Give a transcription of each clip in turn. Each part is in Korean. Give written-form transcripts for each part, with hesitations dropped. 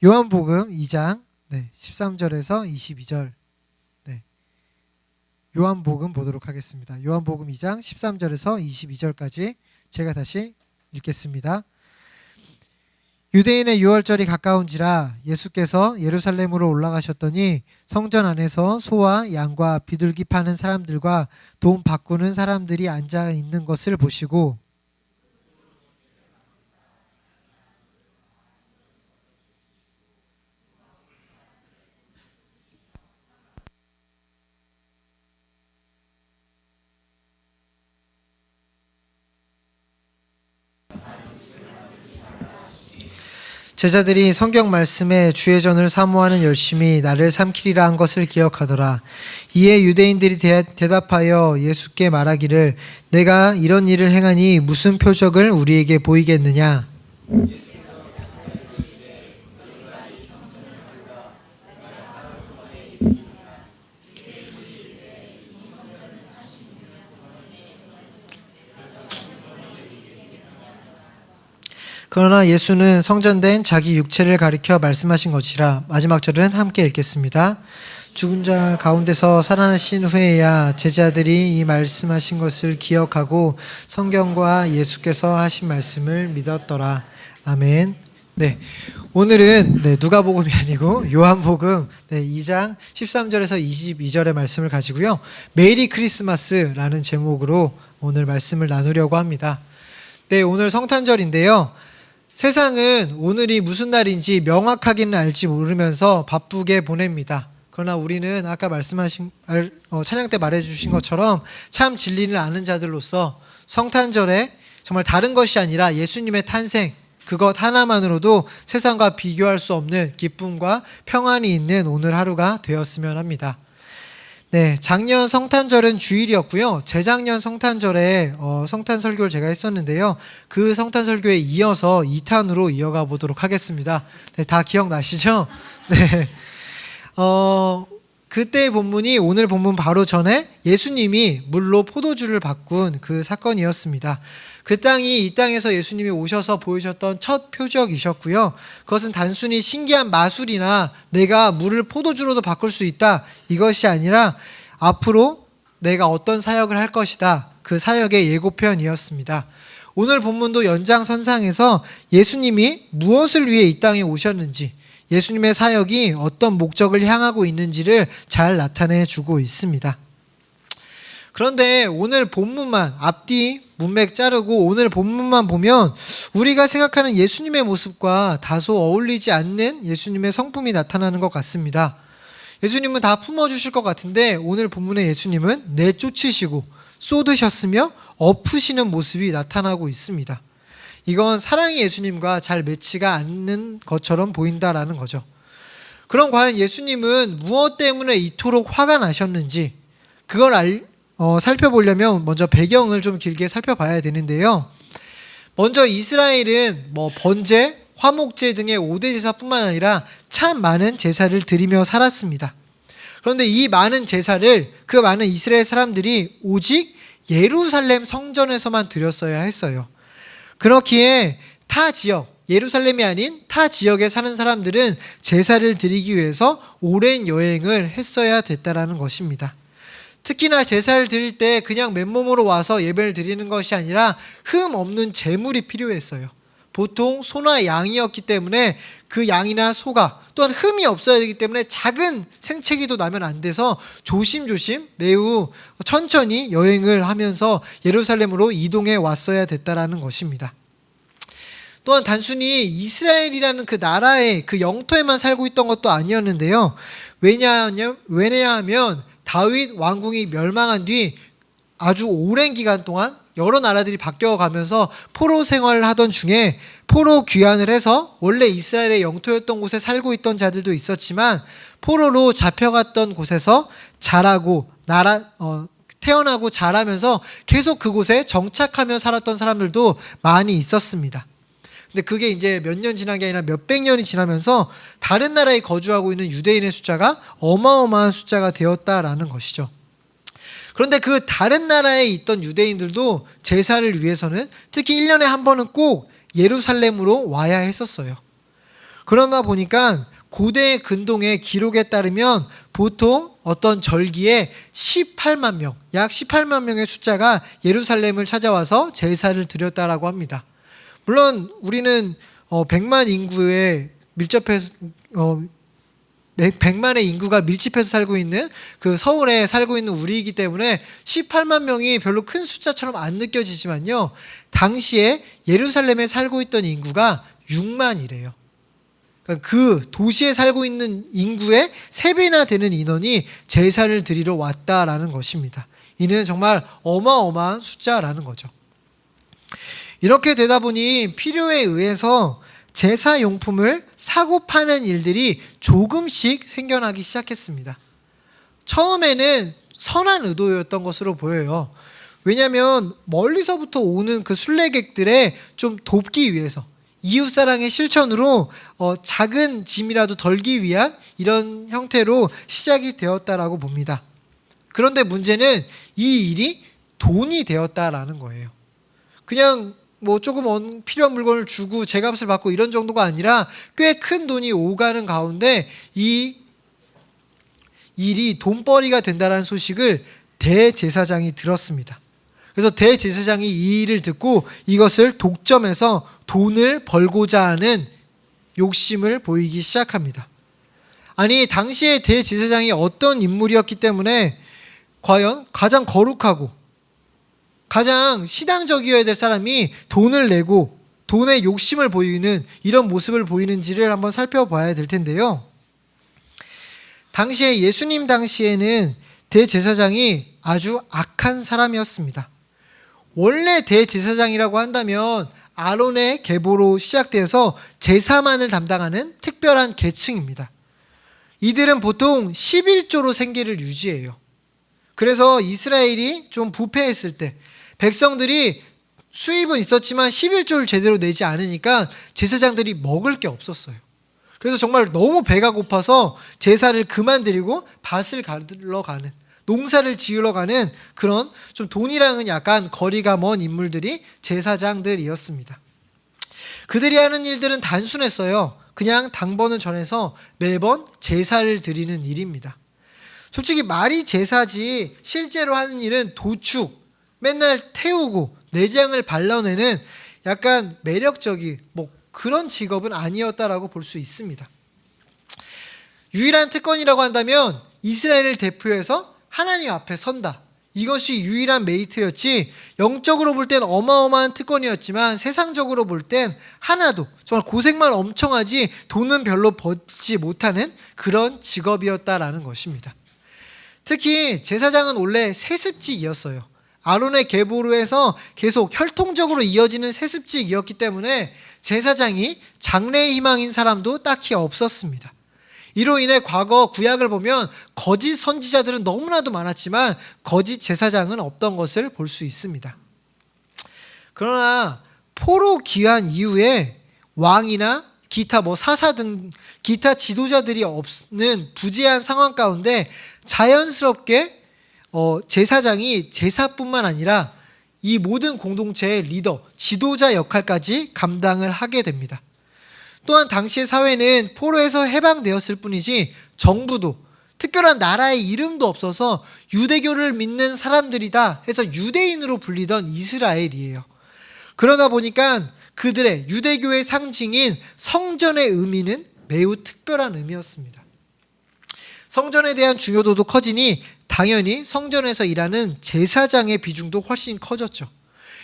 요한복음 2장 13절에서 22절. 요한복음 보도록 하겠습니다. 요한복음 2장 13절에서 22절까지 제가 다시 읽겠습니다. 유대인의 유월절이 가까운지라 예수께서 예루살렘으로 올라가셨더니 성전 안에서 소와 양과 비둘기 파는 사람들과 돈 바꾸는 사람들이 앉아 있는 것을 보시고 제자들이 성경 말씀에 주의 전을 사모하는 열심이 나를 삼키리라 한 것을 기억하더라. 이에 유대인들이 대답하여 예수께 말하기를 내가 이런 일을 행하니 무슨 표적을 우리에게 보이겠느냐. 그러나 예수는 성전된 자기 육체를 가리켜 말씀하신 것이라. 마지막 절은 함께 읽겠습니다. 죽은 자 가운데서 살아나신 후에야 제자들이 이 말씀하신 것을 기억하고 성경과 예수께서 하신 말씀을 믿었더라. 아멘. 오늘은 누가복음이 아니고 요한복음 2장 13절에서 22절의 말씀을 가지고요. 메리 크리스마스라는 제목으로 오늘 말씀을 나누려고 합니다. 오늘 성탄절인데요. 세상은 오늘이 무슨 날인지 명확하게는 알지 모르면서 바쁘게 보냅니다. 그러나 우리는 아까 찬양 때 말해주신 것처럼 참 진리를 아는 자들로서 성탄절에 정말 다른 것이 아니라 예수님의 탄생, 그것 하나만으로도 세상과 비교할 수 없는 기쁨과 평안이 있는 오늘 하루가 되었으면 합니다. 작년 성탄절은 주일이었고요. 재작년 성탄절에 성탄 설교를 제가 했었는데요. 그 성탄 설교에 이어서 2탄으로 이어가 보도록 하겠습니다. 다 기억나시죠? 그때의 본문이 오늘 본문 바로 전에 예수님이 물로 포도주를 바꾼 그 사건이었습니다. 그 땅이 이 땅에서 예수님이 오셔서 보이셨던 첫 표적이셨고요. 그것은 단순히 신기한 마술이나 내가 물을 포도주로도 바꿀 수 있다, 이것이 아니라 앞으로 내가 어떤 사역을 할 것이다, 그 사역의 예고편이었습니다. 오늘 본문도 연장선상에서 예수님이 무엇을 위해 이 땅에 오셨는지, 예수님의 사역이 어떤 목적을 향하고 있는지를 잘 나타내 주고 있습니다. 그런데 오늘 본문만, 앞뒤 문맥 자르고 오늘 본문만 보면 우리가 생각하는 예수님의 모습과 다소 어울리지 않는 예수님의 성품이 나타나는 것 같습니다. 예수님은 다 품어주실 것 같은데 오늘 본문의 예수님은 내쫓으시고 쏟으셨으며 엎으시는 모습이 나타나고 있습니다. 이건 사랑의 예수님과 잘 매치가 않는 것처럼 보인다라는 거죠. 그럼 과연 예수님은 무엇 때문에 이토록 화가 나셨는지, 그걸 살펴보려면 먼저 배경을 좀 길게 살펴봐야 되는데요. 먼저 이스라엘은 번제, 화목제 등의 5대 제사뿐만 아니라 참 많은 제사를 드리며 살았습니다. 그런데 이 많은 제사를 그 많은 이스라엘 사람들이 오직 예루살렘 성전에서만 드렸어야 했어요. 그렇기에 타 지역, 예루살렘이 아닌 타 지역에 사는 사람들은 제사를 드리기 위해서 오랜 여행을 했어야 됐다라는 것입니다. 특히나 제사를 드릴 때 그냥 맨몸으로 와서 예배를 드리는 것이 아니라 흠 없는 제물이 필요했어요. 보통 소나 양이었기 때문에 그 양이나 소가 또한 흠이 없어야 되기 때문에 작은 생채기도 나면 안 돼서 조심조심 매우 천천히 여행을 하면서 예루살렘으로 이동해 왔어야 됐다라는 것입니다. 또한 단순히 이스라엘이라는 그 나라의 그 영토에만 살고 있던 것도 아니었는데요. 왜냐하면 다윗 왕궁이 멸망한 뒤 아주 오랜 기간 동안 여러 나라들이 바뀌어가면서 포로 생활을 하던 중에 포로 귀환을 해서 원래 이스라엘의 영토였던 곳에 살고 있던 자들도 있었지만 포로로 잡혀갔던 곳에서 태어나고 자라면서 계속 그곳에 정착하며 살았던 사람들도 많이 있었습니다. 근데 그게 이제 몇 년 지난 게 아니라 몇백 년이 지나면서 다른 나라에 거주하고 있는 유대인의 숫자가 어마어마한 숫자가 되었다라는 것이죠. 그런데 그 다른 나라에 있던 유대인들도 제사를 위해서는 특히 1년에 한 번은 꼭 예루살렘으로 와야 했었어요. 그러다 보니까 고대 근동의 기록에 따르면 보통 어떤 절기에 18만 명, 약 18만 명의 숫자가 예루살렘을 찾아와서 제사를 드렸다라고 합니다. 물론 우리는 100만 인구에 밀접해서 100만의 인구가 밀집해서 살고 있는 그 서울에 살고 있는 우리이기 때문에 18만 명이 별로 큰 숫자처럼 안 느껴지지만요, 당시에 예루살렘에 살고 있던 인구가 6만이래요. 그러니까 그 도시에 살고 있는 인구의 3배나 되는 인원이 제사를 드리러 왔다라는 것입니다. 이는 정말 어마어마한 숫자라는 거죠. 이렇게 되다 보니 필요에 의해서 제사 용품을 사고 파는 일들이 조금씩 생겨나기 시작했습니다. 처음에는 선한 의도였던 것으로 보여요. 왜냐하면 멀리서부터 오는 그 순례객들의 좀 돕기 위해서, 이웃사랑의 실천으로 작은 짐이라도 덜기 위한 이런 형태로 시작이 되었다라고 봅니다. 그런데 문제는 이 일이 돈이 되었다라는 거예요. 그냥 뭐 조금 필요한 물건을 주고 제값을 받고 이런 정도가 아니라 꽤 큰 돈이 오가는 가운데 이 일이 돈벌이가 된다는 소식을 대제사장이 들었습니다. 그래서 대제사장이 이 일을 듣고 이것을 독점해서 돈을 벌고자 하는 욕심을 보이기 시작합니다. 아니, 당시에 대제사장이 어떤 인물이었기 때문에 과연 가장 거룩하고 가장 신앙적이어야 될 사람이 돈을 내고 돈에 욕심을 보이는 이런 모습을 보이는지를 한번 살펴봐야 될 텐데요. 당시에 예수님 당시에는 대제사장이 아주 악한 사람이었습니다. 원래 대제사장이라고 한다면 아론의 계보로 시작되어서 제사만을 담당하는 특별한 계층입니다. 이들은 보통 11조로 생계를 유지해요. 그래서 이스라엘이 좀 부패했을 때 백성들이 수입은 있었지만 11조를 제대로 내지 않으니까 제사장들이 먹을 게 없었어요. 그래서 정말 너무 배가 고파서 제사를 그만드리고 밭을 가르러 가는, 농사를 지으러 가는 그런 좀 돈이랑은 약간 거리가 먼 인물들이 제사장들이었습니다. 그들이 하는 일들은 단순했어요. 그냥 당번을 전해서 매번 제사를 드리는 일입니다. 솔직히 말이 제사지 실제로 하는 일은 도축, 맨날 태우고 내장을 발라내는 약간 매력적인 그런 직업은 아니었다라고 볼 수 있습니다. 유일한 특권이라고 한다면 이스라엘을 대표해서 하나님 앞에 선다. 이것이 유일한 메리트였지, 영적으로 볼 땐 어마어마한 특권이었지만 세상적으로 볼 땐 하나도, 정말 고생만 엄청 하지 돈은 별로 벌지 못하는 그런 직업이었다라는 것입니다. 특히 제사장은 원래 세습직이었어요. 아론의 계보로 해서 계속 혈통적으로 이어지는 세습직이었기 때문에 제사장이 장래의 희망인 사람도 딱히 없었습니다. 이로 인해 과거 구약을 보면 거짓 선지자들은 너무나도 많았지만 거짓 제사장은 없던 것을 볼 수 있습니다. 그러나 포로 귀환 이후에 왕이나 기타 사사 등 기타 지도자들이 없는 부재한 상황 가운데 자연스럽게 제사장이 제사뿐만 아니라 이 모든 공동체의 리더, 지도자 역할까지 감당을 하게 됩니다. 또한 당시의 사회는 포로에서 해방되었을 뿐이지 정부도, 특별한 나라의 이름도 없어서 유대교를 믿는 사람들이다 해서 유대인으로 불리던 이스라엘이에요. 그러다 보니까 그들의 유대교의 상징인 성전의 의미는 매우 특별한 의미였습니다. 성전에 대한 중요도도 커지니 당연히 성전에서 일하는 제사장의 비중도 훨씬 커졌죠.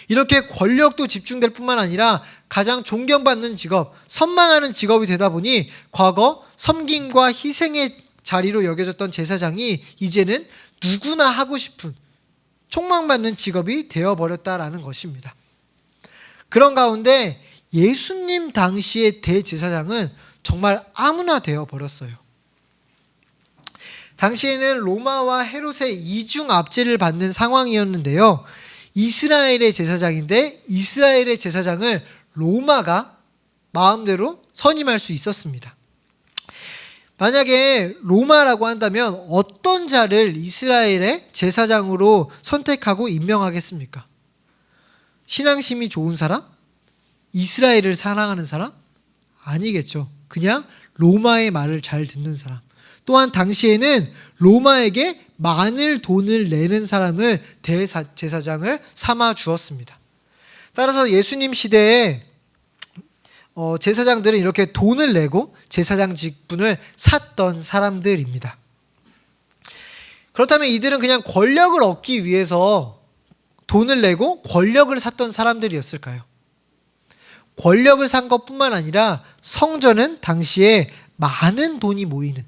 이렇게 권력도 집중될 뿐만 아니라 가장 존경받는 직업, 선망하는 직업이 되다 보니 과거 섬김과 희생의 자리로 여겨졌던 제사장이 이제는 누구나 하고 싶은 촉망받는 직업이 되어버렸다라는 것입니다. 그런 가운데 예수님 당시의 대제사장은 정말 아무나 되어버렸어요. 당시에는 로마와 헤롯의 이중 압제를 받는 상황이었는데요. 이스라엘의 제사장인데 이스라엘의 제사장을 로마가 마음대로 선임할 수 있었습니다. 만약에 로마라고 한다면 어떤 자를 이스라엘의 제사장으로 선택하고 임명하겠습니까? 신앙심이 좋은 사람? 이스라엘을 사랑하는 사람? 아니겠죠. 그냥 로마의 말을 잘 듣는 사람, 또한 당시에는 로마에게 많은 돈을 내는 사람을 대제사장을 삼아 주었습니다. 따라서 예수님 시대에 제사장들은 이렇게 돈을 내고 제사장 직분을 샀던 사람들입니다. 그렇다면 이들은 그냥 권력을 얻기 위해서 돈을 내고 권력을 샀던 사람들이었을까요? 권력을 산 것뿐만 아니라 성전은 당시에 많은 돈이 모이는,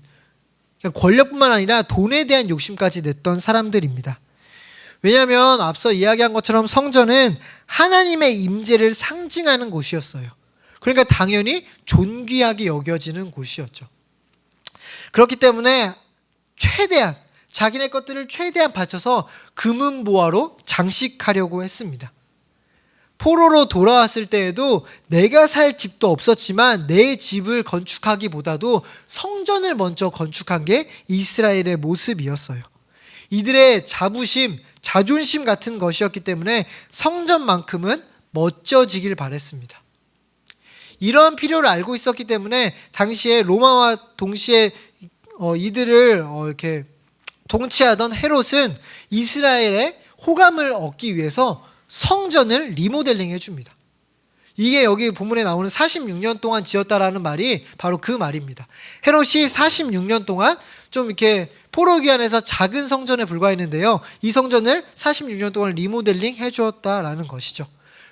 권력뿐만 아니라 돈에 대한 욕심까지 냈던 사람들입니다. 왜냐하면 앞서 이야기한 것처럼 성전은 하나님의 임재를 상징하는 곳이었어요. 그러니까 당연히 존귀하게 여겨지는 곳이었죠. 그렇기 때문에 최대한 자기네 것들을 최대한 바쳐서 금은보화로 장식하려고 했습니다. 포로로 돌아왔을 때에도 내가 살 집도 없었지만 내 집을 건축하기보다도 성전을 먼저 건축한 게 이스라엘의 모습이었어요. 이들의 자부심, 자존심 같은 것이었기 때문에 성전만큼은 멋져지길 바랬습니다. 이러한 필요를 알고 있었기 때문에 당시에 로마와 동시에 이들을 이렇게 통치하던 헤롯은 이스라엘의 호감을 얻기 위해서 성전을 리모델링 해줍니다. 이게 여기 본문에 나오는 46년 동안 지었다라는 말이 바로 그 말입니다. 헤롯이 46년 동안 좀 이렇게 포로 기한에서 작은 성전에 불과했는데요, 이 성전을 46년 동안 리모델링 해주었다라는 것이죠.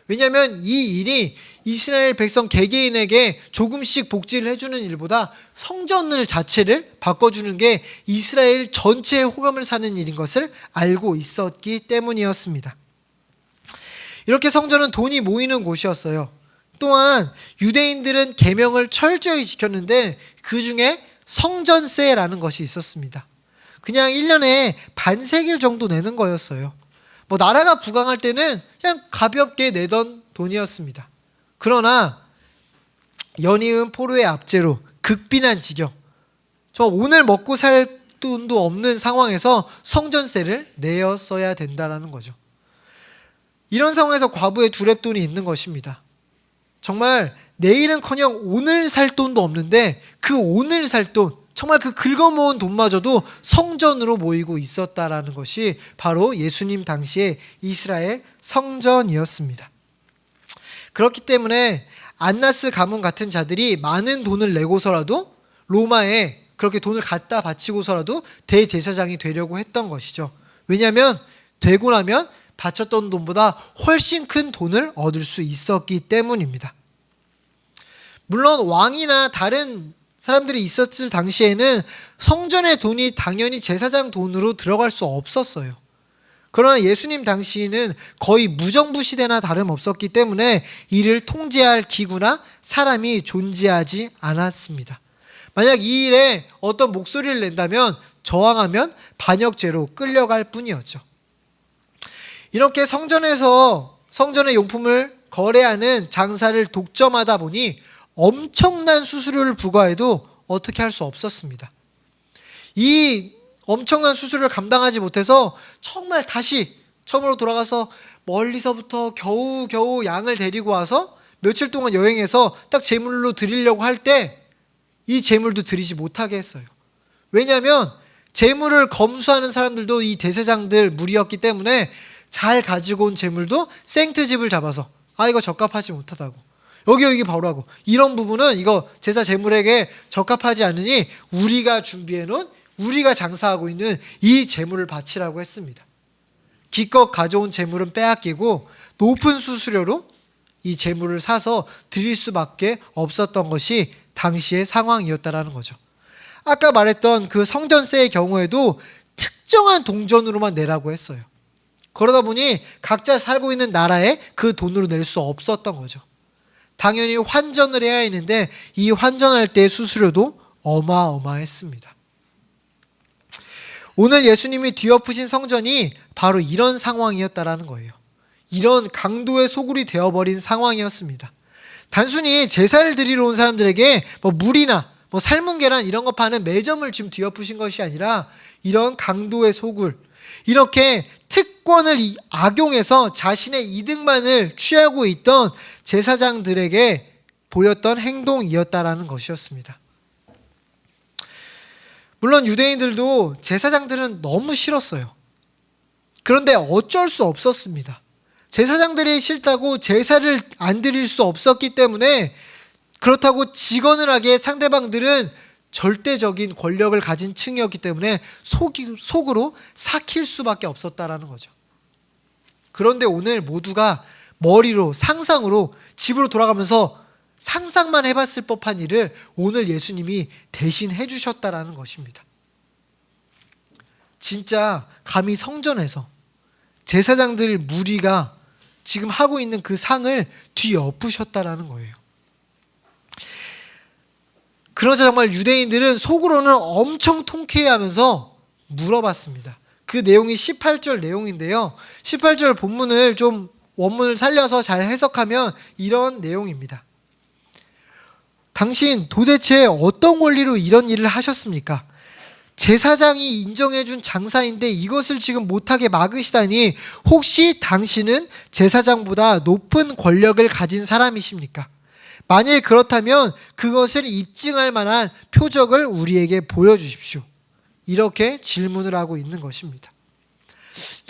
왜냐하면 이 일이 이스라엘 백성 개개인에게 조금씩 복지를 해주는 일보다 성전을 자체를 바꿔주는 게 이스라엘 전체의 호감을 사는 일인 것을 알고 있었기 때문이었습니다. 이렇게 성전은 돈이 모이는 곳이었어요. 또한 유대인들은 계명을 철저히 지켰는데 그 중에 성전세라는 것이 있었습니다. 그냥 1년에 반세겔 정도 내는 거였어요. 나라가 부강할 때는 그냥 가볍게 내던 돈이었습니다. 그러나 연이은 포로의 압제로 극빈한 지경, 오늘 먹고 살 돈도 없는 상황에서 성전세를 내었어야 된다는 거죠. 이런 상황에서 과부의 두랩돈이 있는 것입니다. 정말 내일은커녕 오늘 살 돈도 없는데 그 오늘 살 돈, 정말 그 긁어모은 돈마저도 성전으로 모이고 있었다라는 것이 바로 예수님 당시의 이스라엘 성전이었습니다. 그렇기 때문에 안나스 가문 같은 자들이 많은 돈을 내고서라도 로마에 그렇게 돈을 갖다 바치고서라도 대제사장이 되려고 했던 것이죠. 왜냐하면 되고 나면 바쳤던 돈보다 훨씬 큰 돈을 얻을 수 있었기 때문입니다. 물론 왕이나 다른 사람들이 있었을 당시에는 성전의 돈이 당연히 제사장 돈으로 들어갈 수 없었어요. 그러나 예수님 당시에는 거의 무정부시대나 다름없었기 때문에 이를 통제할 기구나 사람이 존재하지 않았습니다. 만약 이 일에 어떤 목소리를 낸다면 저항하면 반역죄로 끌려갈 뿐이었죠. 이렇게 성전의 용품을 거래하는 장사를 독점하다 보니 엄청난 수수료를 부과해도 어떻게 할 수 없었습니다. 이 엄청난 수수료를 감당하지 못해서 정말 다시 처음으로 돌아가서 멀리서부터 겨우 양을 데리고 와서 며칠 동안 여행해서 딱 제물로 드리려고 할 때 이 제물도 드리지 못하게 했어요. 왜냐하면 제물을 검수하는 사람들도 이 대제사장들 무리였기 때문에 잘 가지고 온 제물도 생트집을 잡아서 이거 적합하지 못하다고, 여기 바로 하고, 이런 부분은 이거 제사 제물에게 적합하지 않으니 우리가 준비해놓은, 우리가 장사하고 있는 이 제물을 바치라고 했습니다. 기껏 가져온 제물은 빼앗기고 높은 수수료로 이 제물을 사서 드릴 수밖에 없었던 것이 당시의 상황이었다라는 거죠. 아까 말했던 그 성전세의 경우에도 특정한 동전으로만 내라고 했어요. 그러다 보니 각자 살고 있는 나라에 그 돈으로 낼 수 없었던 거죠. 당연히 환전을 해야 했는데 이 환전할 때의 수수료도 어마어마했습니다. 오늘 예수님이 뒤엎으신 성전이 바로 이런 상황이었다라는 거예요. 이런 강도의 소굴이 되어버린 상황이었습니다. 단순히 제사를 드리러 온 사람들에게 물이나 삶은 계란 이런 거 파는 매점을 지금 뒤엎으신 것이 아니라 이런 강도의 소굴, 이렇게 특권을 악용해서 자신의 이득만을 취하고 있던 제사장들에게 보였던 행동이었다라는 것이었습니다. 물론 유대인들도 제사장들은 너무 싫었어요. 그런데 어쩔 수 없었습니다. 제사장들이 싫다고 제사를 안 드릴 수 없었기 때문에, 그렇다고 지거늘하게 상대방들은 절대적인 권력을 가진 층이었기 때문에 속으로 삭힐 수밖에 없었다라는 거죠. 그런데 오늘 모두가 머리로, 상상으로 집으로 돌아가면서 상상만 해봤을 법한 일을 오늘 예수님이 대신 해주셨다라는 것입니다. 진짜 감히 성전에서 제사장들 무리가 지금 하고 있는 그 상을 뒤엎으셨다라는 거예요. 그러자 정말 유대인들은 속으로는 엄청 통쾌해하면서 물어봤습니다. 그 내용이 18절 내용인데요. 18절 본문을 좀 원문을 살려서 잘 해석하면 이런 내용입니다. 당신 도대체 어떤 권리로 이런 일을 하셨습니까? 제사장이 인정해준 장사인데 이것을 지금 못하게 막으시다니, 혹시 당신은 제사장보다 높은 권력을 가진 사람이십니까? 만일 그렇다면 그것을 입증할 만한 표적을 우리에게 보여주십시오. 이렇게 질문을 하고 있는 것입니다.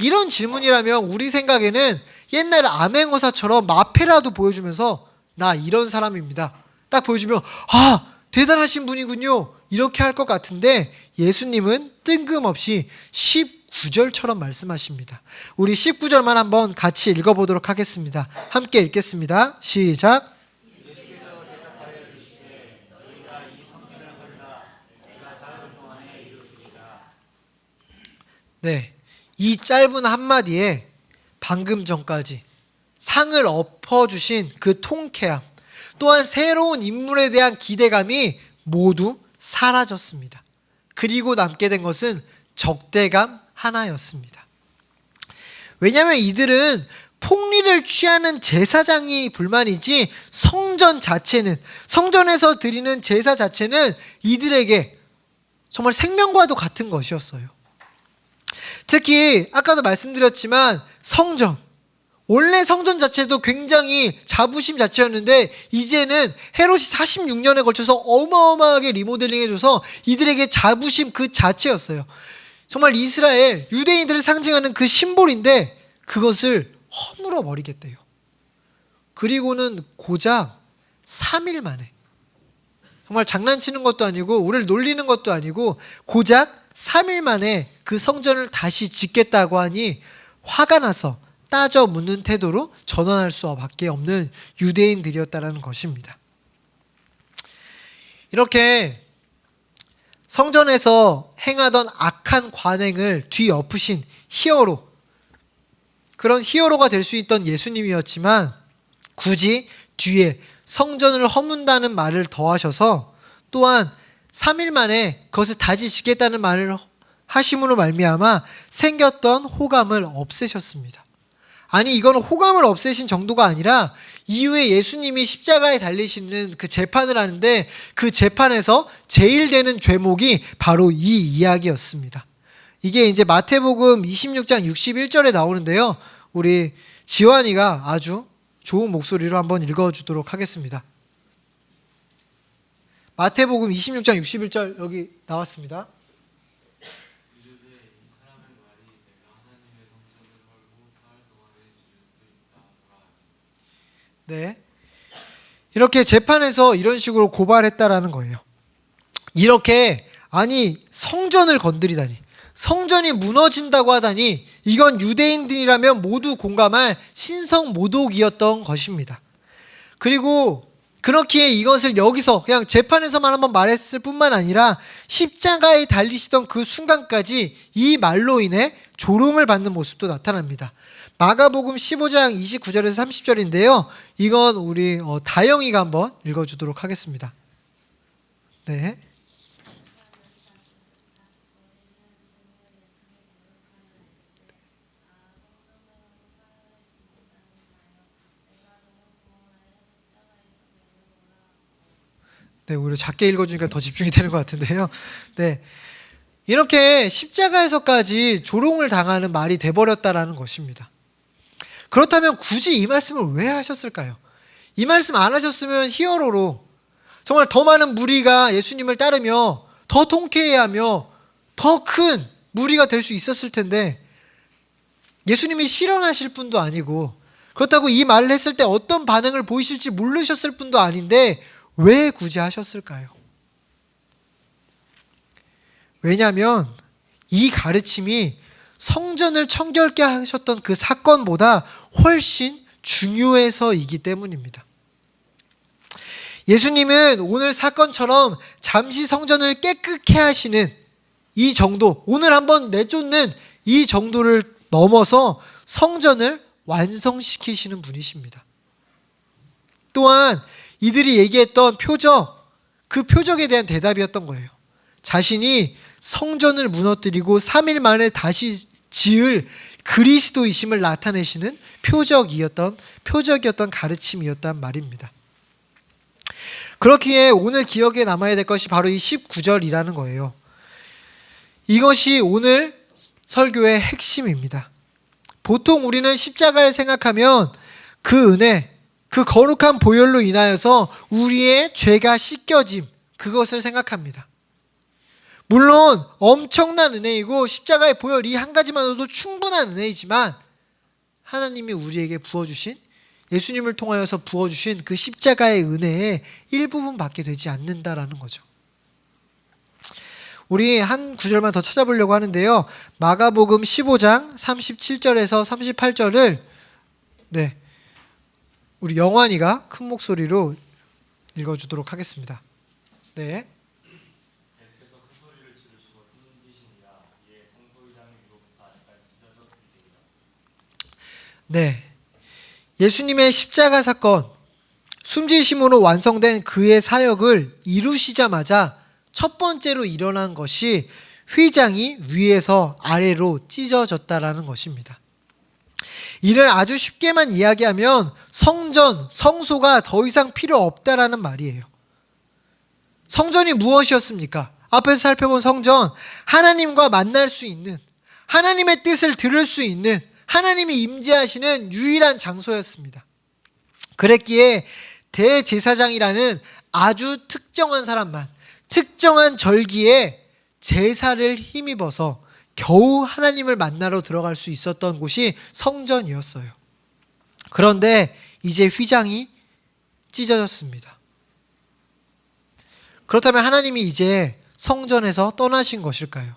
이런 질문이라면 우리 생각에는 옛날 암행어사처럼 마패라도 보여주면서 나 이런 사람입니다, 딱 보여주면 대단하신 분이군요, 이렇게 할 것 같은데, 예수님은 뜬금없이 19절처럼 말씀하십니다. 우리 19절만 한번 같이 읽어보도록 하겠습니다. 함께 읽겠습니다. 시작. 네, 이 짧은 한마디에 방금 전까지 상을 엎어주신 그 통쾌함, 또한 새로운 인물에 대한 기대감이 모두 사라졌습니다. 그리고 남게 된 것은 적대감 하나였습니다. 왜냐하면 이들은 폭리를 취하는 제사장이 불만이지, 성전에서 드리는 제사 자체는 이들에게 정말 생명과도 같은 것이었어요. 특히 아까도 말씀드렸지만 원래 성전 자체도 굉장히 자부심 자체였는데, 이제는 헤롯이 46년에 걸쳐서 어마어마하게 리모델링해줘서 이들에게 자부심 그 자체였어요. 정말 이스라엘 유대인들을 상징하는 그 심볼인데 그것을 허물어 버리겠대요. 그리고는 고작 3일 만에, 정말 장난치는 것도 아니고 우리를 놀리는 것도 아니고 고작 3일 만에 그 성전을 다시 짓겠다고 하니 화가 나서 따져 묻는 태도로 전환할 수밖에 없는 유대인들이었다는 것입니다. 이렇게 성전에서 행하던 악한 관행을 뒤엎으신 히어로, 그런 히어로가 될 수 있던 예수님이었지만 굳이 뒤에 성전을 허문다는 말을 더하셔서, 또한 3일 만에 그것을 다시 짓겠다는 말을 하심으로 말미암아 생겼던 호감을 없애셨습니다. 아니, 이거는 호감을 없애신 정도가 아니라 이후에 예수님이 십자가에 달리시는 그 재판을 하는데, 그 재판에서 제일 되는 죄목이 바로 이 이야기였습니다. 이게 이제 마태복음 26장 61절에 나오는데요. 우리 지환이가 아주 좋은 목소리로 한번 읽어주도록 하겠습니다. 마태복음 26장 61절 여기 나왔습니다. 네, 이렇게 재판에서 이런 식으로 고발했다라는 거예요. 이렇게, 아니 성전을 건드리다니, 성전이 무너진다고 하다니, 이건 유대인들이라면 모두 공감할 신성모독이었던 것입니다. 그리고 그렇기에 이것을 여기서 그냥 재판에서만 한번 말했을 뿐만 아니라 십자가에 달리시던 그 순간까지 이 말로 인해 조롱을 받는 모습도 나타납니다. 마가복음 15장 29절에서 30절인데요. 이건 우리 다영이가 한번 읽어주도록 하겠습니다. 네. 네, 오히려 작게 읽어주니까 더 집중이 되는 것 같은데요. 네, 이렇게 십자가에서까지 조롱을 당하는 말이 돼버렸다라는 것입니다. 그렇다면 굳이 이 말씀을 왜 하셨을까요? 이 말씀 안 하셨으면 히어로로 정말 더 많은 무리가 예수님을 따르며 더 통쾌해하며 더 큰 무리가 될 수 있었을 텐데, 예수님이 실현하실 분도 아니고 그렇다고 이 말을 했을 때 어떤 반응을 보이실지 모르셨을 분도 아닌데 왜 굳이 하셨을까요? 왜냐하면 이 가르침이 성전을 청결케 하셨던 그 사건보다 훨씬 중요해서이기 때문입니다. 예수님은 오늘 사건처럼 잠시 성전을 깨끗게 하시는 이 정도, 오늘 한번 내쫓는 이 정도를 넘어서 성전을 완성시키시는 분이십니다. 또한 이들이 얘기했던 표적, 그 표적에 대한 대답이었던 거예요. 자신이 성전을 무너뜨리고 3일 만에 다시 지을 그리스도이심을 나타내시는 표적이었던 가르침이었단 말입니다. 그렇기에 오늘 기억에 남아야 될 것이 바로 이 19절이라는 거예요. 이것이 오늘 설교의 핵심입니다. 보통 우리는 십자가를 생각하면 그 은혜, 그 거룩한 보혈로 인하여서 우리의 죄가 씻겨짐, 그것을 생각합니다. 물론 엄청난 은혜이고 십자가의 보혈 이 한 가지만으로도 충분한 은혜이지만, 하나님이 우리에게 부어주신, 예수님을 통하여서 부어주신 그 십자가의 은혜의 일부분밖에 되지 않는다라는 거죠. 우리 한 구절만 더 찾아보려고 하는데요. 마가복음 15장 37절에서 38절을 우리 영환이가 큰 목소리로 읽어주도록 하겠습니다. 네. 예수께서 큰 소리를 지르시고 숨기시니라. 이에 성소의장이 위로부터 아래까지 찢어져 들리니라. 네. 예수님의 십자가 사건, 숨지심으로 완성된 그의 사역을 이루시자마자 첫 번째로 일어난 것이 휘장이 위에서 아래로 찢어졌다라는 것입니다. 이를 아주 쉽게만 이야기하면 성전, 성소가 더 이상 필요 없다라는 말이에요. 성전이 무엇이었습니까? 앞에서 살펴본 성전, 하나님과 만날 수 있는, 하나님의 뜻을 들을 수 있는, 하나님이 임재하시는 유일한 장소였습니다. 그랬기에 대제사장이라는 아주 특정한 사람만, 특정한 절기에 제사를 힘입어서 겨우 하나님을 만나러 들어갈 수 있었던 곳이 성전이었어요. 그런데 이제 휘장이 찢어졌습니다. 그렇다면 하나님이 이제 성전에서 떠나신 것일까요?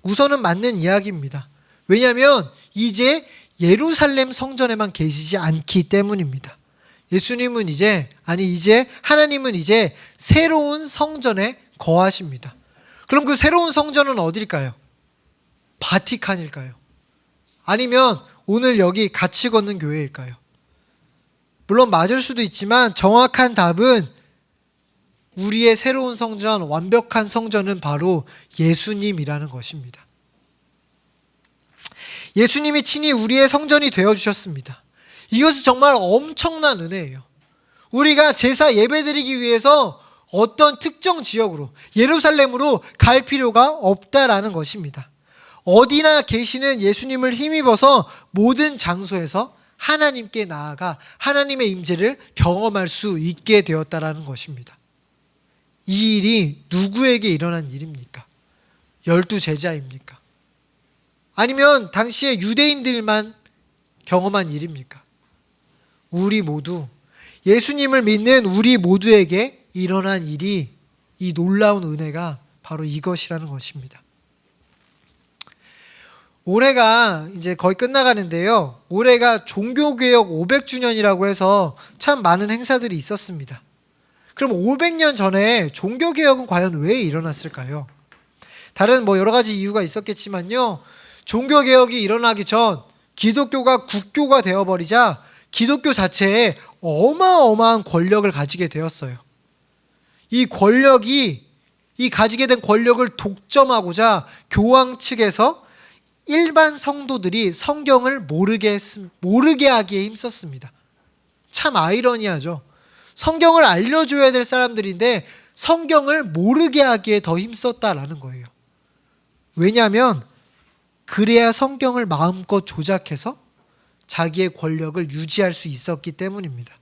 우선은 맞는 이야기입니다. 왜냐하면 이제 예루살렘 성전에만 계시지 않기 때문입니다. 하나님은 이제 새로운 성전에 거하십니다. 그럼 그 새로운 성전은 어딜까요? 바티칸일까요? 아니면 오늘 여기 같이 걷는 교회일까요? 물론 맞을 수도 있지만 정확한 답은 우리의 새로운 성전, 완벽한 성전은 바로 예수님이라는 것입니다. 예수님이 친히 우리의 성전이 되어주셨습니다. 이것은 정말 엄청난 은혜예요. 우리가 제사 예배드리기 위해서 어떤 특정 지역으로, 예루살렘으로 갈 필요가 없다라는 것입니다. 어디나 계시는 예수님을 힘입어서 모든 장소에서 하나님께 나아가 하나님의 임재를 경험할 수 있게 되었다라는 것입니다. 이 일이 누구에게 일어난 일입니까? 12 제자입니까? 아니면 당시에 유대인들만 경험한 일입니까? 우리 모두, 예수님을 믿는 우리 모두에게 일어난 일이, 이 놀라운 은혜가 바로 이것이라는 것입니다. 올해가 이제 거의 끝나가는데요. 올해가 종교개혁 500주년이라고 해서 참 많은 행사들이 있었습니다. 그럼 500년 전에 종교개혁은 과연 왜 일어났을까요? 다른 여러 가지 이유가 있었겠지만요. 종교개혁이 일어나기 전 기독교가 국교가 되어버리자 기독교 자체에 어마어마한 권력을 가지게 되었어요. 이 가지게 된 권력을 독점하고자 교황 측에서 일반 성도들이 성경을 모르게 하기에 힘썼습니다. 참 아이러니하죠. 성경을 알려줘야 될 사람들인데 성경을 모르게 하기에 더 힘썼다라는 거예요. 왜냐하면 그래야 성경을 마음껏 조작해서 자기의 권력을 유지할 수 있었기 때문입니다.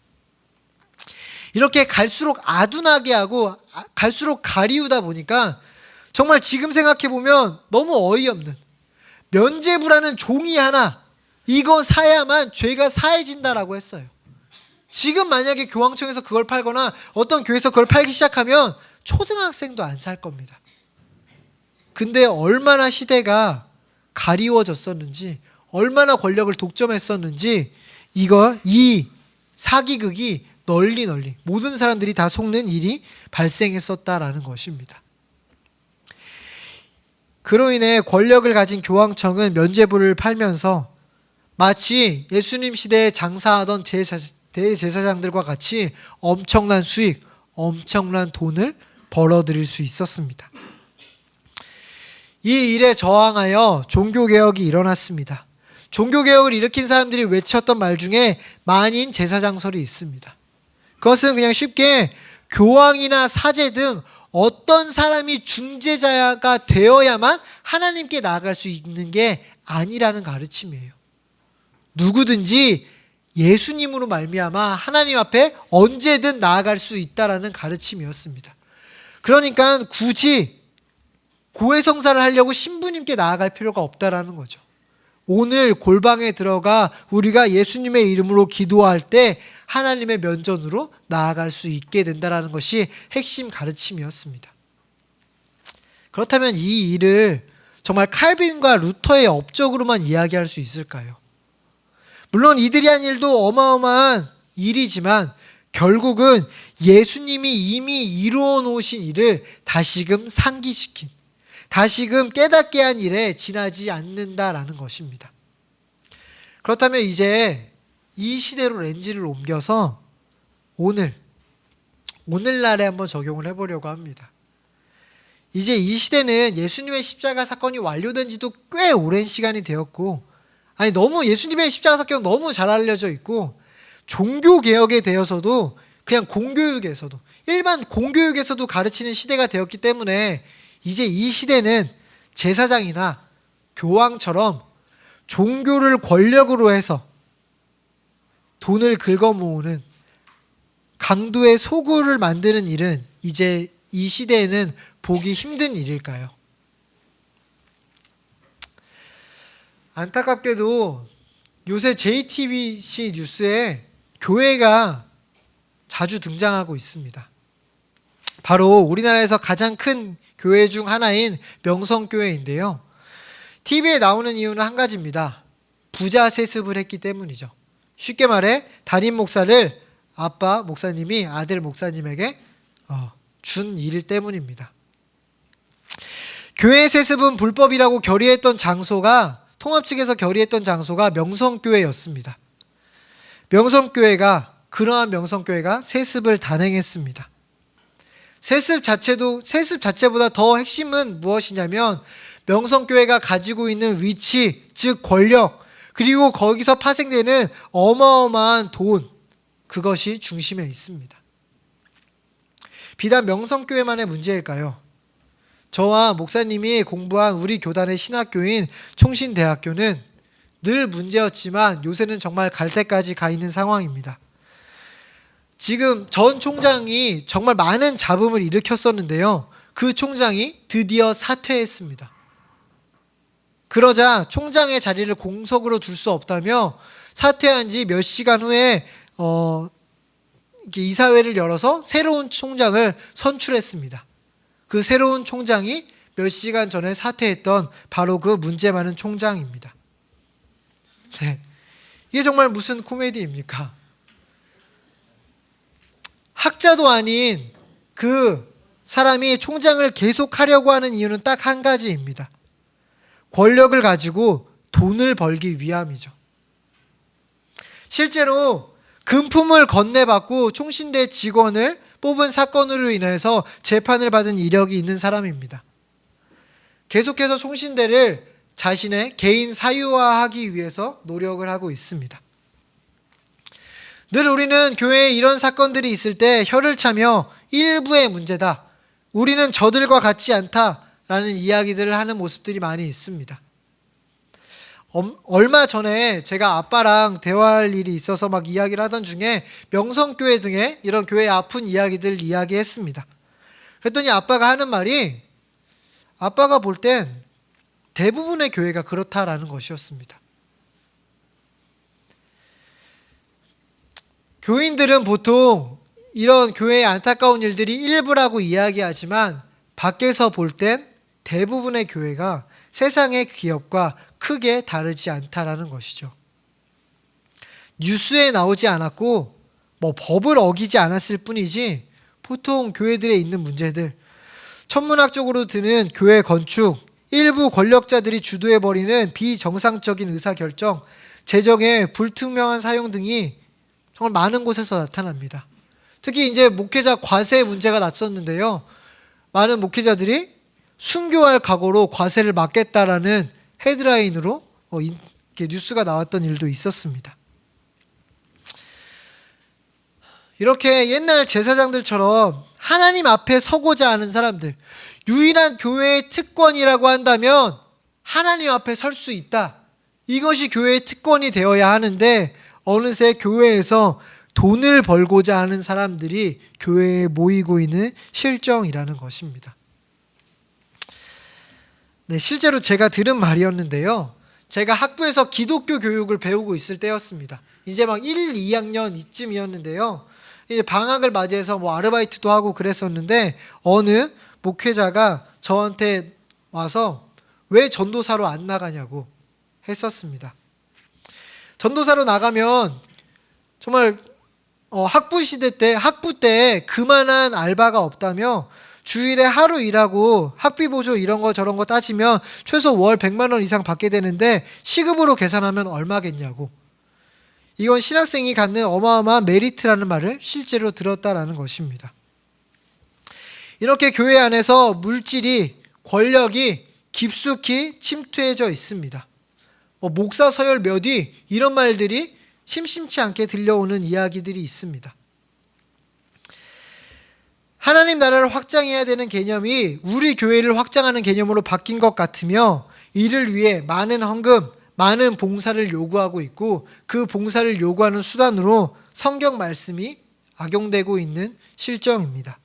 이렇게 갈수록 아둔하게 하고 갈수록 가리우다 보니까 정말 지금 생각해보면 너무 어이없는, 면죄부라는 종이 하나, 이거 사야만 죄가 사해진다라고 했어요. 지금 만약에 교황청에서 그걸 팔거나 어떤 교회에서 그걸 팔기 시작하면 초등학생도 안 살 겁니다. 근데 얼마나 시대가 가리워졌었는지, 얼마나 권력을 독점했었는지, 이 사기극이 널리 모든 사람들이 다 속는 일이 발생했었다라는 것입니다. 그로 인해 권력을 가진 교황청은 면죄부를 팔면서 마치 예수님 시대에 장사하던 대제사장들과 같이 엄청난 수익, 엄청난 돈을 벌어들일 수 있었습니다. 이 일에 저항하여 종교개혁이 일어났습니다. 종교개혁을 일으킨 사람들이 외쳤던 말 중에 만인 제사장설이 있습니다. 그것은 그냥 쉽게 교황이나 사제 등 어떤 사람이 중재자가 되어야만 하나님께 나아갈 수 있는 게 아니라는 가르침이에요. 누구든지 예수님으로 말미암아 하나님 앞에 언제든 나아갈 수 있다라는 가르침이었습니다. 그러니까 굳이 고해성사를 하려고 신부님께 나아갈 필요가 없다라는 거죠. 오늘 골방에 들어가 우리가 예수님의 이름으로 기도할 때 하나님의 면전으로 나아갈 수 있게 된다라는 것이 핵심 가르침이었습니다. 그렇다면 이 일을 정말 칼빈과 루터의 업적으로만 이야기할 수 있을까요? 물론 이들이 한 일도 어마어마한 일이지만 결국은 예수님이 이미 이루어 놓으신 일을 다시금 상기시킨, 다시금 깨닫게 한 일에 지나지 않는다라는 것입니다. 그렇다면 이제 이 시대로 렌즈를 옮겨서 오늘날에 한번 적용을 해보려고 합니다. 이제 이 시대는 예수님의 십자가 사건이 완료된 지도 꽤 오랜 시간이 되었고, 너무 예수님의 십자가 사건 너무 잘 알려져 있고, 종교개혁에 대해서도 그냥 공교육에서도, 일반 공교육에서도 가르치는 시대가 되었기 때문에 이제 이 시대는 제사장이나 교황처럼 종교를 권력으로 해서 돈을 긁어 모으는 강도의 소굴을 만드는 일은 이제 이 시대에는 보기 힘든 일일까요? 안타깝게도 요새 JTBC 뉴스에 교회가 자주 등장하고 있습니다. 바로 우리나라에서 가장 큰 교회 중 하나인 명성교회인데요. TV에 나오는 이유는 한 가지입니다. 부자 세습을 했기 때문이죠. 쉽게 말해 담임 목사를 아빠 목사님이 아들 목사님에게 준 일 때문입니다. 교회 세습은 불법이라고 결의했던 장소가, 통합 측에서 결의했던 장소가 명성교회였습니다. 그러한 명성교회가 세습을 단행했습니다. 세습 자체보다 더 핵심은 무엇이냐면 명성교회가 가지고 있는 위치, 즉 권력, 그리고 거기서 파생되는 어마어마한 돈, 그것이 중심에 있습니다. 비단 명성교회만의 문제일까요? 저와 목사님이 공부한 우리 교단의 신학교인 총신대학교는 늘 문제였지만 요새는 정말 갈 때까지 가 있는 상황입니다. 지금 전 총장이 정말 많은 잡음을 일으켰었는데요. 그 총장이 드디어 사퇴했습니다. 그러자 총장의 자리를 공석으로 둘 수 없다며 사퇴한 지 몇 시간 후에 이사회를 열어서 새로운 총장을 선출했습니다. 그 새로운 총장이 몇 시간 전에 사퇴했던 바로 그 문제 많은 총장입니다. 네. 이게 정말 무슨 코미디입니까? 학자도 아닌 그 사람이 총장을 계속하려고 하는 이유는 딱 한 가지입니다. 권력을 가지고 돈을 벌기 위함이죠. 실제로 금품을 건네받고 총신대 직원을 뽑은 사건으로 인해서 재판을 받은 이력이 있는 사람입니다. 계속해서 총신대를 자신의 개인 사유화하기 위해서 노력을 하고 있습니다. 늘 우리는 교회에 이런 사건들이 있을 때 혀를 차며 일부의 문제다, 우리는 저들과 같지 않다라는 이야기들을 하는 모습들이 많이 있습니다. 얼마 전에 제가 아빠랑 대화할 일이 있어서 막 이야기를 하던 중에 명성교회 등의 이런 교회의 아픈 이야기들 이야기했습니다. 그랬더니 아빠가 하는 말이 아빠가 볼 땐 대부분의 교회가 그렇다라는 것이었습니다. 교인들은 보통 이런 교회의 안타까운 일들이 일부라고 이야기하지만 밖에서 볼 땐 대부분의 교회가 세상의 기업과 크게 다르지 않다라는 것이죠. 뉴스에 나오지 않았고 법을 어기지 않았을 뿐이지 보통 교회들에 있는 문제들, 천문학적으로 드는 교회 건축, 일부 권력자들이 주도해버리는 비정상적인 의사결정, 재정의 불투명한 사용 등이 정말 많은 곳에서 나타납니다. 특히 이제 목회자 과세 문제가 났었는데요. 많은 목회자들이 순교할 각오로 과세를 막겠다라는 헤드라인으로 이렇게 뉴스가 나왔던 일도 있었습니다. 이렇게 옛날 제사장들처럼 하나님 앞에 서고자 하는 사람들, 유일한 교회의 특권이라고 한다면 하나님 앞에 설 수 있다. 이것이 교회의 특권이 되어야 하는데 어느새 교회에서 돈을 벌고자 하는 사람들이 교회에 모이고 있는 실정이라는 것입니다. 네, 실제로 제가 들은 말이었는데요. 제가 학부에서 기독교 교육을 배우고 있을 때였습니다. 이제 막 1, 2학년 이쯤이었는데요. 이제 방학을 맞이해서 아르바이트도 하고 그랬었는데 어느 목회자가 저한테 와서 왜 전도사로 안 나가냐고 했었습니다. 전도사로 나가면 정말 학부 때 그만한 알바가 없다며 주일에 하루 일하고 학비 보조 이런 거 저런 거 따지면 최소 월 100만 원 이상 받게 되는데 시급으로 계산하면 얼마겠냐고. 이건 신학생이 갖는 어마어마한 메리트라는 말을 실제로 들었다라는 것입니다. 이렇게 교회 안에서 물질이, 권력이 깊숙이 침투해져 있습니다. 목사 서열 몇위 이런 말들이 심심치 않게 들려오는 이야기들이 있습니다. 하나님 나라를 확장해야 되는 개념이 우리 교회를 확장하는 개념으로 바뀐 것 같으며 이를 위해 많은 헌금, 많은 봉사를 요구하고 있고 그 봉사를 요구하는 수단으로 성경 말씀이 악용되고 있는 실정입니다.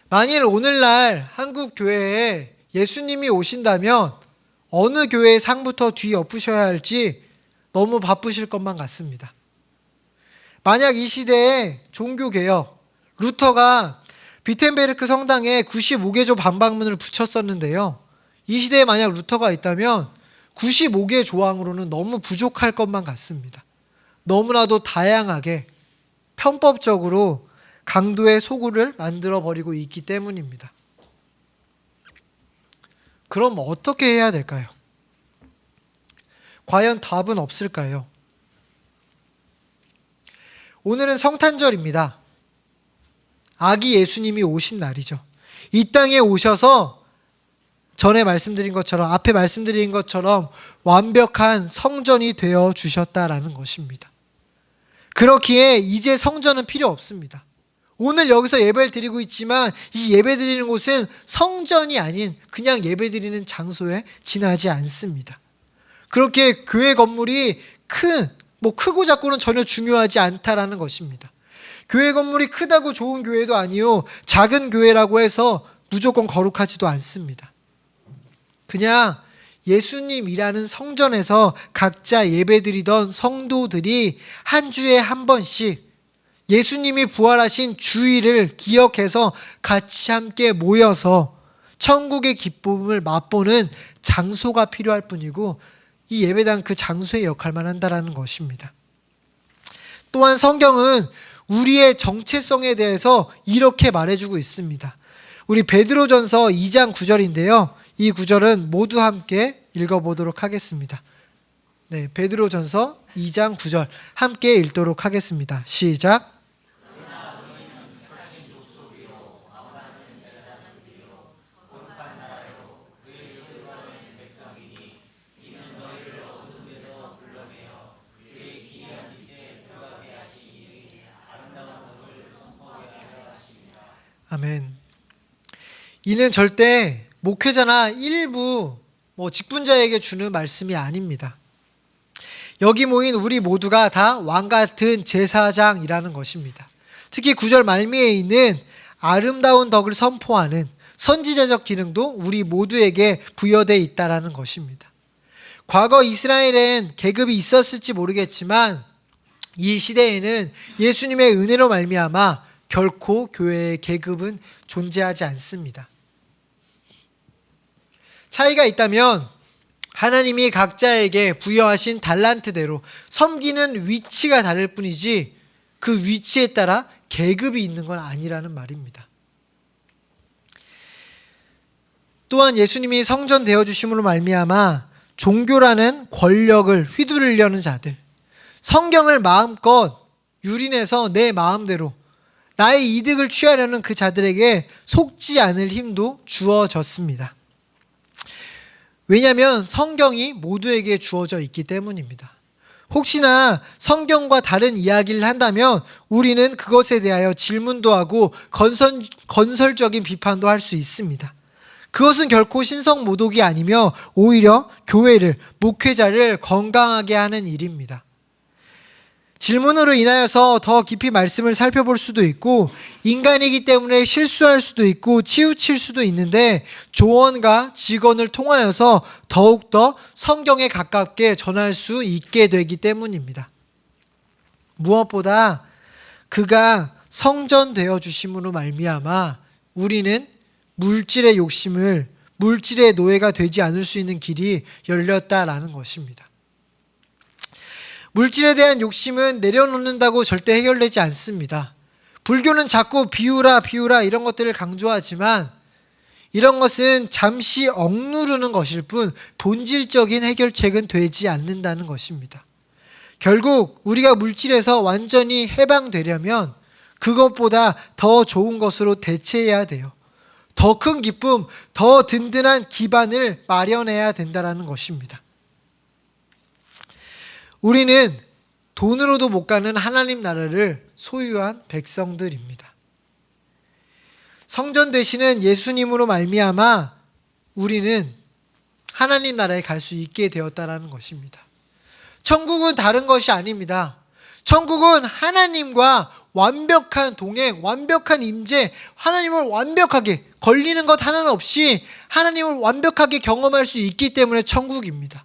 만일 오늘날 한국 교회에 예수님이 오신다면 어느 교회의 상부터 뒤엎으셔야 할지 너무 바쁘실 것만 같습니다. 만약 이 시대에 종교개혁, 루터가 비텐베르크 성당에 95개조 반박문을 붙였었는데요. 이 시대에 만약 루터가 있다면 95개 조항으로는 너무 부족할 것만 같습니다. 너무나도 다양하게 편법적으로 강도의 소굴을 만들어버리고 있기 때문입니다. 그럼 어떻게 해야 될까요? 과연 답은 없을까요? 오늘은 성탄절입니다. 아기 예수님이 오신 날이죠. 이 땅에 오셔서 전에 말씀드린 것처럼, 앞에 말씀드린 것처럼 완벽한 성전이 되어 주셨다라는 것입니다. 그렇기에 이제 성전은 필요 없습니다. 오늘 여기서 예배를 드리고 있지만 이 예배 드리는 곳은 성전이 아닌 그냥 예배 드리는 장소에 지나지 않습니다. 그렇게 교회 건물이 크고 작고는 전혀 중요하지 않다라는 것입니다. 교회 건물이 크다고 좋은 교회도 아니요, 작은 교회라고 해서 무조건 거룩하지도 않습니다. 그냥 예수님이라는 성전에서 각자 예배드리던 성도들이 한 주에 한 번씩 예수님이 부활하신 주일을 기억해서 같이 함께 모여서 천국의 기쁨을 맛보는 장소가 필요할 뿐이고 이 예배당 그 장소의 역할만 한다는 것입니다. 또한 성경은 우리의 정체성에 대해서 이렇게 말해주고 있습니다. 우리 베드로전서 2장 9절인데요. 이 구절은 모두 함께 읽어보도록 하겠습니다. 네, 베드로전서 2장 9절 함께 읽도록 하겠습니다. 시작. 아멘. 이는 절대 목회자나 일부 직분자에게 주는 말씀이 아닙니다. 여기 모인 우리 모두가 다 왕 같은 제사장이라는 것입니다. 특히 9절 말미에 있는 아름다운 덕을 선포하는 선지자적 기능도 우리 모두에게 부여되어 있다라는 것입니다. 과거 이스라엘엔 계급이 있었을지 모르겠지만 이 시대에는 예수님의 은혜로 말미암아 결코 교회의 계급은 존재하지 않습니다. 차이가 있다면 하나님이 각자에게 부여하신 달란트대로 섬기는 위치가 다를 뿐이지 그 위치에 따라 계급이 있는 건 아니라는 말입니다. 또한 예수님이 성전 되어주심으로 말미암아 종교라는 권력을 휘두르려는 자들, 성경을 마음껏 유린해서 내 마음대로 나의 이득을 취하려는 그 자들에게 속지 않을 힘도 주어졌습니다. 왜냐하면 성경이 모두에게 주어져 있기 때문입니다. 혹시나 성경과 다른 이야기를 한다면 우리는 그것에 대하여 질문도 하고 건설적인 비판도 할 수 있습니다. 그것은 결코 신성모독이 아니며 오히려 교회를, 목회자를 건강하게 하는 일입니다. 질문으로 인하여서 더 깊이 말씀을 살펴볼 수도 있고 인간이기 때문에 실수할 수도 있고 치우칠 수도 있는데 조언과 직언을 통하여서 더욱더 성경에 가깝게 전할 수 있게 되기 때문입니다. 무엇보다 그가 성전되어 주심으로 말미암아 우리는 물질의 욕심을, 물질의 노예가 되지 않을 수 있는 길이 열렸다라는 것입니다. 물질에 대한 욕심은 내려놓는다고 절대 해결되지 않습니다. 불교는 자꾸 비우라 이런 것들을 강조하지만 이런 것은 잠시 억누르는 것일 뿐 본질적인 해결책은 되지 않는다는 것입니다. 결국 우리가 물질에서 완전히 해방되려면 그것보다 더 좋은 것으로 대체해야 돼요. 더 큰 기쁨, 더 든든한 기반을 마련해야 된다는 것입니다. 우리는 돈으로도 못 가는 하나님 나라를 소유한 백성들입니다. 성전 되시는 예수님으로 말미암아 우리는 하나님 나라에 갈 수 있게 되었다는 것입니다. 천국은 다른 것이 아닙니다. 천국은 하나님과 완벽한 동행, 완벽한 임재, 하나님을 완벽하게 걸리는 것 하나는 없이 하나님을 완벽하게 경험할 수 있기 때문에 천국입니다.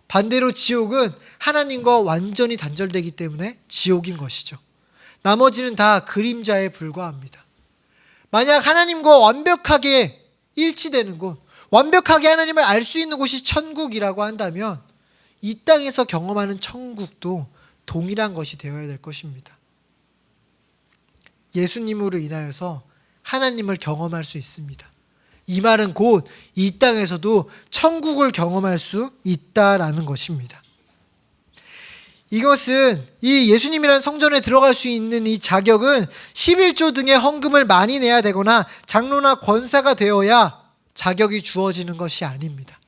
반대로 지옥은 하나님과 완전히 단절되기 때문에 지옥인 것이죠. 나머지는 다 그림자에 불과합니다. 만약 하나님과 완벽하게 일치되는 곳, 완벽하게 하나님을 알 수 있는 곳이 천국이라고 한다면 이 땅에서 경험하는 천국도 동일한 것이 되어야 될 것입니다. 예수님으로 인하여서 하나님을 경험할 수 있습니다. 이 말은 곧 이 땅에서도 천국을 경험할 수 있다라는 것입니다. 이것은 이 예수님이라는 성전에 들어갈 수 있는 이 자격은 11조 등의 헌금을 많이 내야 되거나 장로나 권사가 되어야 자격이 주어지는 것이 아닙니다.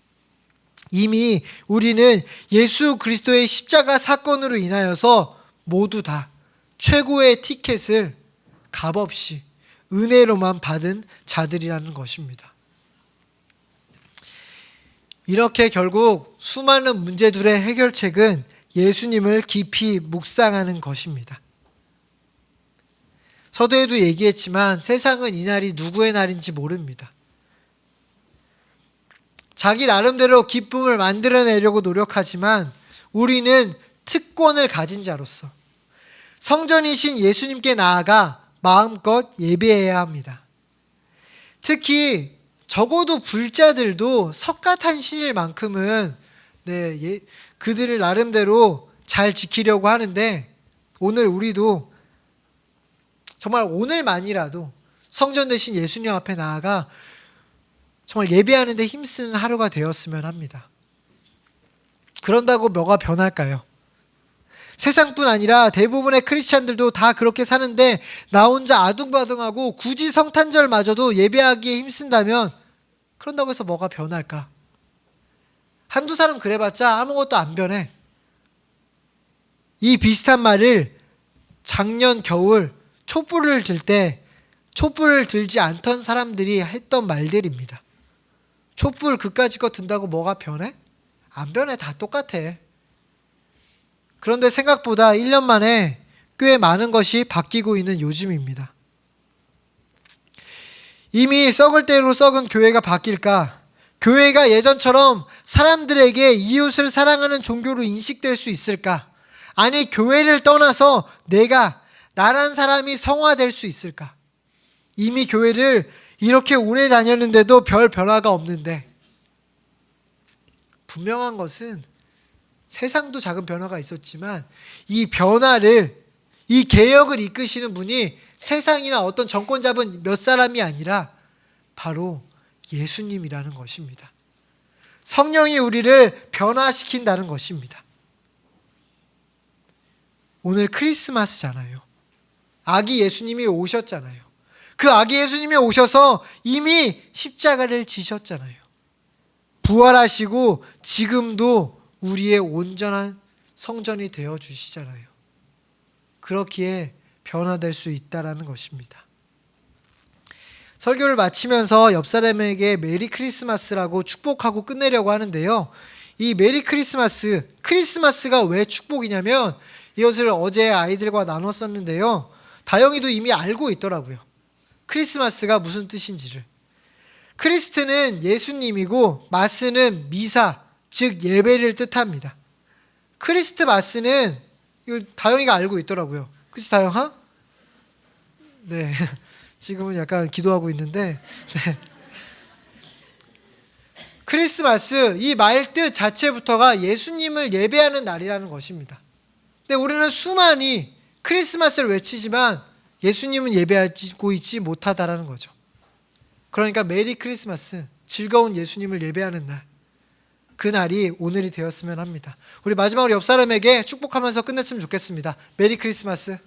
이미 우리는 예수 그리스도의 십자가 사건으로 인하여서 모두 다 최고의 티켓을 값없이 은혜로만 받은 자들이라는 것입니다. 이렇게 결국 수많은 문제들의 해결책은 예수님을 깊이 묵상하는 것입니다. 서두에도 얘기했지만 세상은 이날이 누구의 날인지 모릅니다. 자기 나름대로 기쁨을 만들어내려고 노력하지만 우리는 특권을 가진 자로서 성전이신 예수님께 나아가 마음껏 예배해야 합니다. 특히 적어도 불자들도 석가탄신일 만큼은 그들을 나름대로 잘 지키려고 하는데 오늘 우리도 정말 오늘만이라도 성전 되신 예수님 앞에 나아가 정말 예배하는 데 힘쓰는 하루가 되었으면 합니다. 그런다고 뭐가 변할까요? 세상뿐 아니라 대부분의 크리스찬들도 다 그렇게 사는데 나 혼자 아둥바둥하고 굳이 성탄절마저도 예배하기에 힘쓴다면 그런다고 해서 뭐가 변할까? 한두 사람 그래봤자 아무것도 안 변해. 이 비슷한 말을 작년 겨울 촛불을 들 때 촛불을 들지 않던 사람들이 했던 말들입니다. 촛불 그까짓 거 든다고 뭐가 변해? 안 변해. 다 똑같아. 그런데 생각보다 1년 만에 꽤 많은 것이 바뀌고 있는 요즘입니다. 이미 썩을 대로 썩은 교회가 바뀔까? 교회가 예전처럼 사람들에게 이웃을 사랑하는 종교로 인식될 수 있을까? 아니, 교회를 떠나서 나란 사람이 성화될 수 있을까? 이미 교회를 이렇게 오래 다녔는데도 별 변화가 없는데, 분명한 것은 세상도 작은 변화가 있었지만 이 변화를, 이 개혁을 이끄시는 분이 세상이나 어떤 정권 잡은 몇 사람이 아니라 바로 예수님이라는 것입니다. 성령이 우리를 변화시킨다는 것입니다. 오늘 크리스마스잖아요. 아기 예수님이 오셨잖아요. 그 아기 예수님이 오셔서 이미 십자가를 지셨잖아요. 부활하시고 지금도 우리의 온전한 성전이 되어 주시잖아요. 그렇기에 변화될 수 있다라는 것입니다. 설교를 마치면서 옆 사람에게 메리 크리스마스라고 축복하고 끝내려고 하는데요. 이 메리 크리스마스, 크리스마스가 왜 축복이냐면 이것을 어제 아이들과 나눴었는데요. 다영이도 이미 알고 있더라고요. 크리스마스가 무슨 뜻인지를. 크리스트는 예수님이고 마스는 미사, 즉 예배를 뜻합니다. 크리스트 마스는 이거 다영이가 알고 있더라고요. 그치 다영아? 네. 지금은 약간 기도하고 있는데, 네. 크리스마스, 이 말 뜻 자체부터가 예수님을 예배하는 날이라는 것입니다. 근데 우리는 수많이 크리스마스를 외치지만 예수님은 예배하고 있지 못하다라는 거죠. 그러니까 메리 크리스마스, 즐거운 예수님을 예배하는 날, 그 날이 오늘이 되었으면 합니다. 우리 마지막으로 옆 사람에게 축복하면서 끝냈으면 좋겠습니다. 메리 크리스마스.